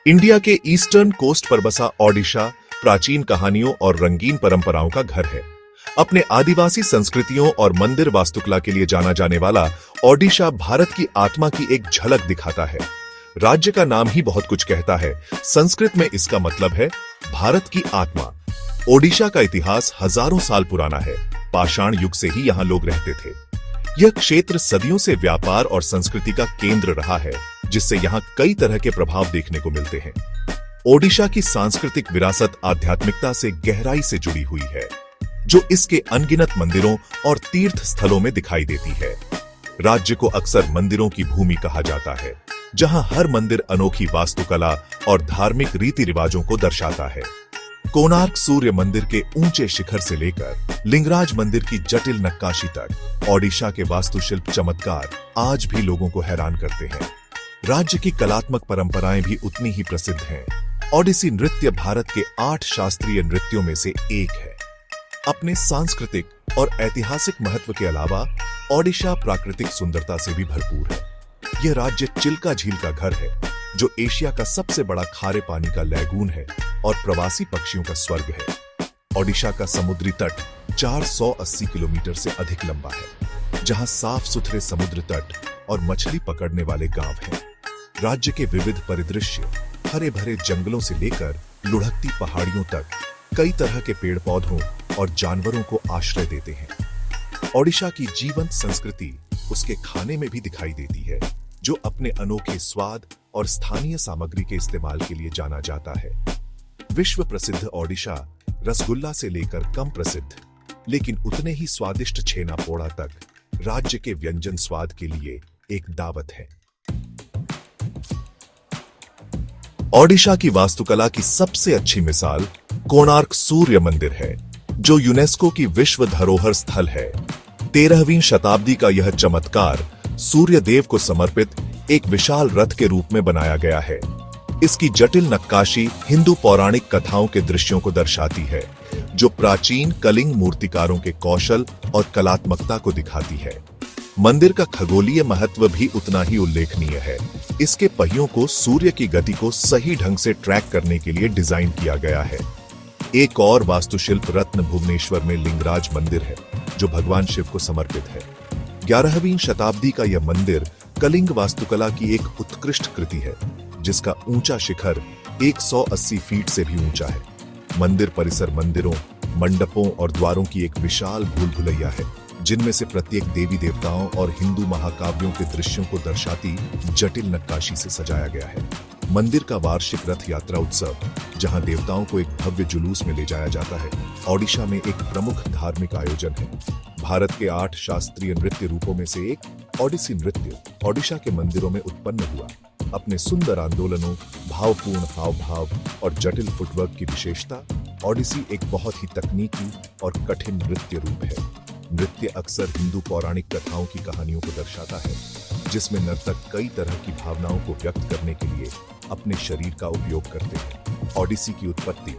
India के eastern coast पर बसा ओडिशा प्राचीन कहानियों और रंगीन परंपराओं का घर है। अपने आदिवासी संस्कृतियों और मंदिर वास्तुकला के लिए जाना जाने वाला ओडिशा भारत की आत्मा की एक झलक दिखाता है। राज्य का नाम ही बहुत कुछ कहता है। संस्कृत में इसका मतलब है भारत की आत्मा। ओडिशा का इतिहास हजारों साल पुराना है। पाषाण युग से ही यहाँ लोग रहते थे। यह क्षेत्र सदियों से व्यापार और संस्कृति का केंद्र रहा है, जिससे यहाँ कई तरह के प्रभाव देखने को मिलते हैं। ओडिशा की सांस्कृतिक विरासत आध्यात्मिकता से गहराई से जुड़ी हुई है, जो इसके अनगिनत मंदिरों और तीर्थ स्थलों में दिखाई देती है। राज्य को अक्सर मंदिरों की भूमि कहा जाता है, जहां हर मंदिर अनोखी वास्तुकला और धार्मिक रीति रिवाजों को दर्शाता है। कोणार्क सूर्य मंदिर के ऊंचे शिखर से लेकर लिंगराज मंदिर की जटिल नक्काशी तक ओडिशा के वास्तुशिल्प चमत्कार आज भी लोगों को हैरान करते हैं। राज्य की कलात्मक परंपराएं भी उतनी ही प्रसिद्ध हैं। ओडिसी नृत्य भारत के 8 शास्त्रीय नृत्यों में से एक है। अपने सांस्कृतिक और ऐतिहासिक महत्व के अलावा ओडिशा प्राकृतिक सुंदरता से भी भरपूर है। यह राज्य चिल्का झील का घर है, जो एशिया का सबसे बड़ा खारे पानी का लैगून है और प्रवासी पक्षियों का स्वर्ग है। ओडिशा का समुद्री तट 480 किलोमीटर से अधिक लंबा है, जहां साफ सुथरे समुद्र तट और मछली पकड़ने वाले गांव हैं। राज्य के विविध परिदृश्य हरे भरे जंगलों से लेकर लुढ़कती पहाड़ियों तक कई तरह के पेड़ पौधों और जानवरों को आश्रय देते हैं। ओडिशा की जीवंत संस्कृति उसके खाने में भी दिखाई देती है, जो अपने अनोखे स्वाद और स्थानीय सामग्री के इस्तेमाल के लिए जाना जाता है। विश्व प्रसिद्ध ओडिशा रसगुल्ला से लेकर कम प्रसिद्ध लेकिन उतने ही स्वादिष्ट छेना पोड़ा तक राज्य के व्यंजन स्वाद के लिए एक दावत है। ओडिशा की वास्तुकला की सबसे अच्छी मिसाल कोणार्क सूर्य मंदिर है, जो यूनेस्को की विश्व धरोहर स्थल है। 13वीं शताब्दी का यह चमत्कार सूर्य देव को समर्पित एक विशाल रथ के रूप में बनाया गया है। इसकी जटिल नक्काशी हिंदू पौराणिक कथाओं के दृश्यों को दर्शाती है, जो प्राचीन कलिंग मूर्तिकारों के कौशल और कलात्मकता को दिखाती है। मंदिर का खगोलीय महत्व भी उतना ही उल्लेखनीय है। इसके पहियों को सूर्य की गति को सही ढंग से ट्रैक करने के लिए डिजाइन किया गया है। एक और वास्तुशिल्प रत्न भुवनेश्वर में लिंगराज मंदिर है, जो भगवान शिव को समर्पित है। 11वीं शताब्दी का यह मंदिर कलिंग वास्तुकला की एक उत्कृष्ट कृति है, जिसका ऊंचा शिखर 180 फीट से भी ऊंचा है। मंदिर परिसर मंदिरों, मंडपों और द्वारों की एक विशाल भूल भुलैया है, जिनमें से प्रत्येक देवी देवताओं और हिंदू महाकाव्यों के दृश्यों को दर्शाती जटिल नक्काशी से सजाया गया है। मंदिर का वार्षिक रथ यात्रा उत्सव, जहां देवताओं को एक भव्य जुलूस में ले जाया जाता है, ओडिशा में एक प्रमुख धार्मिक आयोजन है। भारत के 8 शास्त्रीय नृत्य रूपों में से एक ओडिसी नृत्य ओडिशा के मंदिरों में उत्पन्न हुआ। अपने सुंदर आंदोलनों, भावपूर्ण हाव भाव और जटिल फुटवर्क की विशेषता, ओडिसी एक बहुत ही तकनीकी और कठिन नृत्य रूप है। नृत्य अक्सर हिंदू पौराणिक कथाओं की कहानियों को दर्शाता है, जिसमें नर्तक कई तरह की भावनाओं को व्यक्त करने के लिए अपने शरीर का उपयोग करते हैं। ओडिसी की उत्पत्ति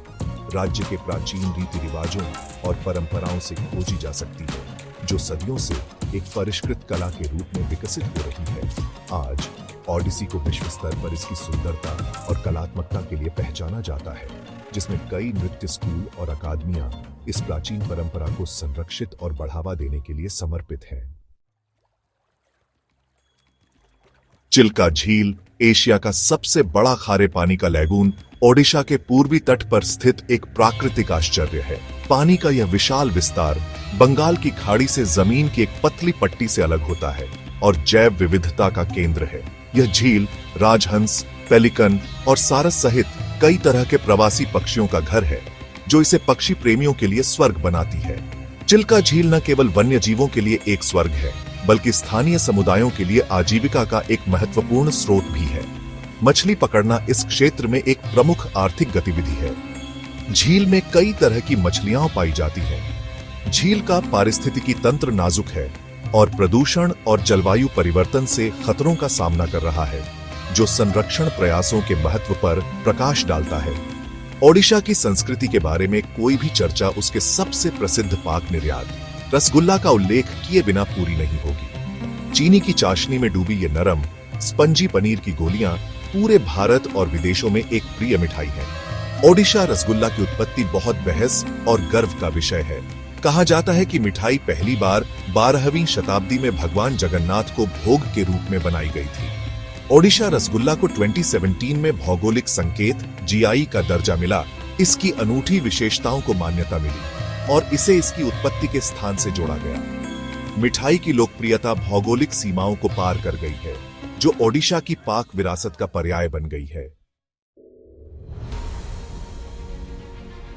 राज्य के प्राचीन रीति रिवाजों और परंपराओं से खोजी जा सकती है, जो सदियों से एक परिष्कृत कला के रूप में विकसित हो रही है। आज ओडिसी को विश्व स्तर पर इसकी सुंदरता और कलात्मकता के लिए पहचाना जाता है, जिसमें कई नृत्य स्कूल और अकादमियां इस प्राचीन परंपरा को संरक्षित और बढ़ावा देने के लिए समर्पित हैं। चिल्का झील एशिया का सबसे बड़ा खारे पानी का लैगून ओडिशा के पूर्वी तट पर स्थित एक प्राकृतिक आश्चर्य है। पानी का यह विशाल विस्तार बंगाल की खाड़ी से जमीन की एक पतली पट्टी से अलग होता है और जैव विविधता का केंद्र है। यह झील राजहंस, पेलिकन और सारस सहित कई तरह के प्रवासी पक्षियों का घर है, जो इसे पक्षी प्रेमियों के लिए स्वर्ग बनाती है। चिल्का झील न केवल वन्य जीवों के लिए एक स्वर्ग है, बल्कि स्थानीय समुदायों के लिए आजीविका का एक महत्वपूर्ण स्रोत भी है। मछली पकड़ना इस क्षेत्र में एक प्रमुख आर्थिक गतिविधि है। झील में कई तरह की मछलियां पाई जाती हैं। झील का पारिस्थितिकी तंत्र नाजुक है और प्रदूषण और जलवायु परिवर्तन से खतरों का सामना कर रहा है, जो संरक्षण प्रयासों के महत्व पर प्रकाश डालता है। ओडिशा की संस्कृति के बारे में कोई भी चर्चा उसके सबसे प्रसिद्ध पाक निर्यात रसगुल्ला का उल्लेख किए बिना पूरी नहीं होगी। चीनी की चाशनी में डूबी ये नरम, स्पंजी पनीर की गोलियां पूरे भारत और विदेशों में एक प्रिय मिठाई है। ओडिशा रसगुल्ला की उत्पत्ति बहुत बहस और गर्व का विषय है। कहा जाता है कि मिठाई पहली बार 12वीं शताब्दी में भगवान जगन्नाथ को भोग के रूप में बनाई गई थी। ओडिशा रसगुल्ला को 2017 में भौगोलिक संकेत जीआई का दर्जा मिला। इसकी अनूठी विशेषताओं को मान्यता मिली और इसे इसकी उत्पत्ति के स्थान से जोड़ा गया। मिठाई की लोकप्रियता भौगोलिक सीमाओं को पार कर गई है, जो ओडिशा की पाक विरासत का पर्याय बन गई है।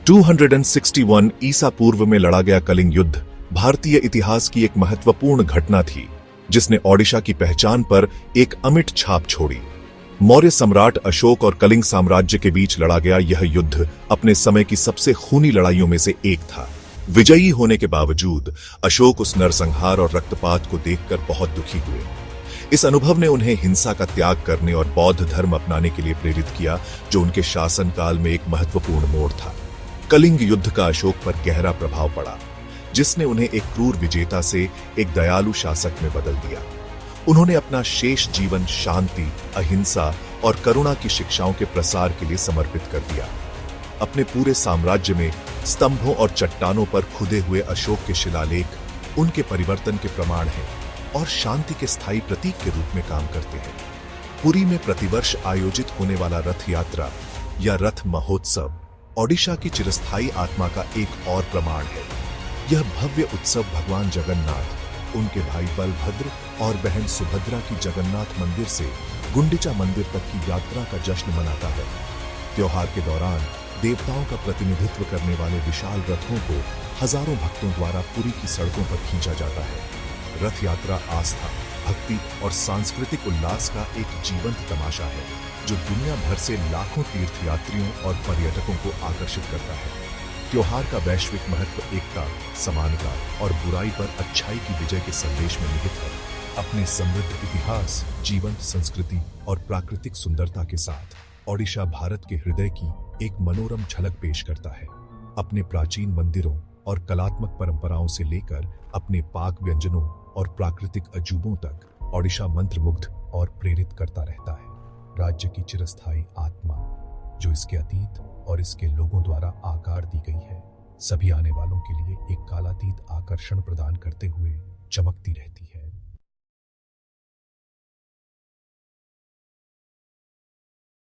261 ईसा पूर्व में लड़ा गया कलिंग युद्ध भारतीय इतिहास की एक महत्वपूर्ण घटना थी, जिसने ओडिशा की पहचान पर एक अमिट छाप छोड़ी। मौर्य सम्राट अशोक और कलिंग साम्राज्य के बीच लड़ा गया यह युद्ध अपने समय की सबसे खूनी लड़ाइयों में से एक था। विजयी होने के बावजूद अशोक उस नरसंहार और रक्तपात को देखकर बहुत दुखी हुए। इस अनुभव ने उन्हें हिंसा का त्याग करने और बौद्ध धर्म अपनाने के लिए प्रेरित किया, जो उनके शासनकाल में एक महत्वपूर्ण मोड़ था। कलिंग युद्ध का अशोक पर गहरा प्रभाव पड़ा, जिसने उन्हें एक क्रूर विजेता से एक दयालु शासक में बदल दिया। उन्होंने अपना शेष जीवन शांति, अहिंसा और करुणा की शिक्षाओं के प्रसार के लिए समर्पित कर दिया। अपने पूरे साम्राज्य में स्तंभों और चट्टानों पर खुदे हुए अशोक के शिलालेख उनके परिवर्तन के प्रमाण हैं और शांति के स्थायी प्रतीक के रूप में काम करते हैं। पुरी में प्रतिवर्ष आयोजित होने वाला रथ यात्रा या रथ महोत्सव ओडिशा की चिरस्थायी आत्मा का एक और प्रमाण है। यह भव्य उत्सव भगवान जगन्नाथ, उनके भाई बलभद्र और बहन सुभद्रा की जगन्नाथ मंदिर से गुंडिचा मंदिर तक की यात्रा का जश्न मनाता है। त्योहार के दौरान देवताओं का प्रतिनिधित्व करने वाले विशाल रथों को हजारों भक्तों द्वारा पुरी की सड़कों पर खींचा जाता है। रथ यात्रा आस्था, भक्ति और सांस्कृतिक उल्लास का एक जीवंत तमाशा है, जो दुनिया भर से लाखों तीर्थयात्रियों और पर्यटकों को आकर्षित करता है। त्योहार का वैश्विक महत्व एकता, समानता और बुराई पर अच्छाई की विजय के संदेश में निहित है। अपने समृद्ध इतिहास, जीवंत संस्कृति और प्राकृतिक सुंदरता के साथ ओडिशा भारत के हृदय की एक मनोरम झलक पेश करता है। अपने प्राचीन मंदिरों और कलात्मक परंपराओं से लेकर अपने पाक व्यंजनों और प्राकृतिक अजूबों तक ओडिशा मंत्रमुग्ध और प्रेरित करता रहता है। राज्य की चिरस्थायी आत्मा, जो इसके अतीत और इसके लोगों द्वारा आकार दी गई है, सभी आने वालों के लिए एक कालातीत आकर्षण प्रदान करते हुए चमकती रहती है।